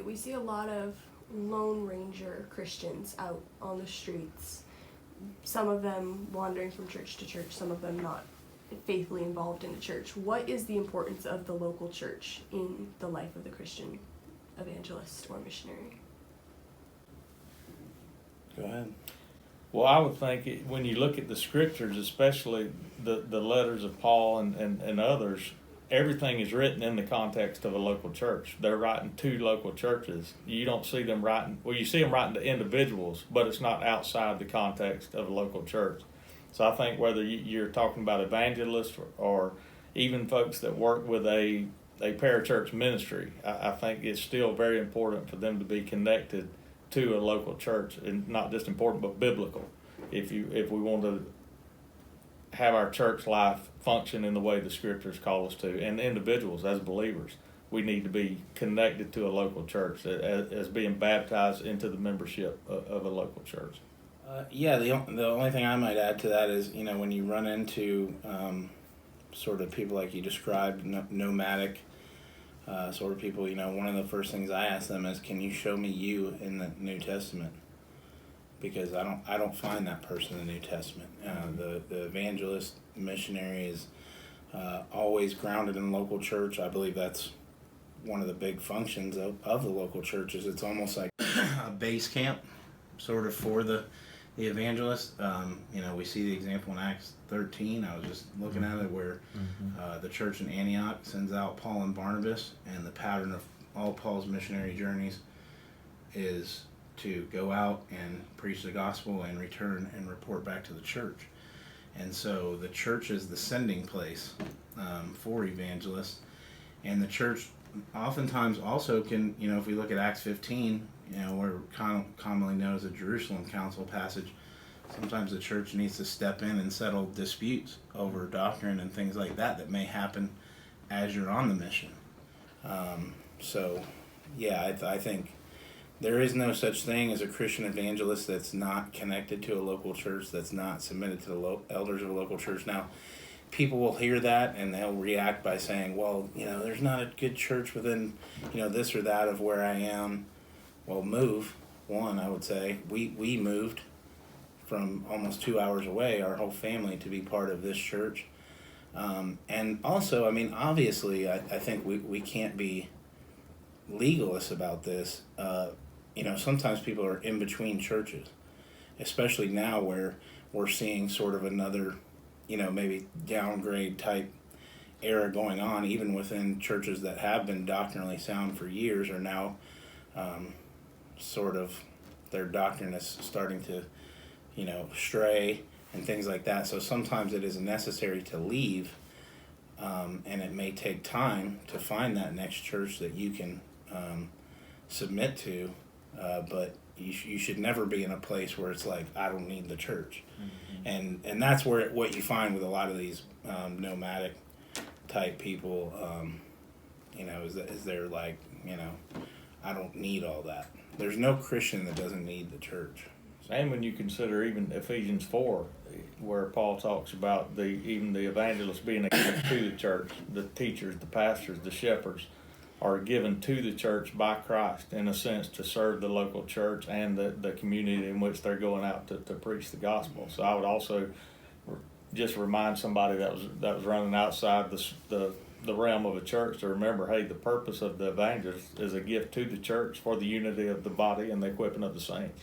We see a lot of Lone Ranger Christians out on the streets, some of them wandering from church to church, some of them not faithfully involved in the church. What is the importance of the local church in the life of the Christian evangelist or missionary? Go ahead. Well, I would think when you look at the scriptures, especially the letters of Paul and others, everything is written in the context of a local church. They're writing to local churches. You don't see them writing, well, you see them writing to individuals, but it's not outside the context of a local church. So I think whether you're talking about evangelists or even folks that work with a parachurch ministry, I think it's still very important for them to be connected to a local church, and not just important but biblical. If we want to have our church life function in the way the scriptures call us to, and individuals as believers, we need to be connected to a local church as being baptized into the membership of a local church. The only thing I might add to that is, when you run into sort of people like you described, nomadic sort of people, one of the first things I ask them is, can you show me you in the New Testament? Because I don't find that person in the New Testament. The evangelist missionary is always grounded in local church. I believe that's one of the big functions of the local churches. It's almost like a base camp sort of for the evangelist. We see the example in Acts 13. I was just looking at it where the church in Antioch sends out Paul and Barnabas, and the pattern of all Paul's missionary journeys is to go out and preach the gospel and return and report back to the church. And so the church is the sending place for evangelists, and the church oftentimes also can, if we look at Acts 15, we're commonly known as a Jerusalem Council passage. Sometimes the church needs to step in and settle disputes over doctrine and things like that may happen as you're on the mission. I think there is no such thing as a Christian evangelist that's not connected to a local church, that's not submitted to the elders of a local church. Now, people will hear that and they'll react by saying, well, there's not a good church within, this or that of where I am. Well, move. One, I would say, we moved from almost 2 hours away, our whole family, to be part of this church. And also, obviously, I think we can't be legalists about this. Sometimes people are in between churches, especially now where we're seeing sort of another, maybe downgrade type era going on, even within churches that have been doctrinally sound for years are now sort of their doctrine is starting to, stray and things like that. So sometimes it is necessary to leave, and it may take time to find that next church that you can submit to, but you should never be in a place where it's like, I don't need the church. Mm-hmm. And that's where what you find with a lot of these nomadic type people, is they're like, I don't need all that. There's no Christian that doesn't need the church. And when you consider even Ephesians 4, where Paul talks about even the evangelists being a gift to the church, the teachers, the pastors, the shepherds are given to the church by Christ, in a sense, to serve the local church and the community in which they're going out to preach the gospel. So I would also just remind somebody that was running outside the realm of a church to remember, hey, the purpose of the evangelist is a gift to the church for the unity of the body and the equipping of the saints.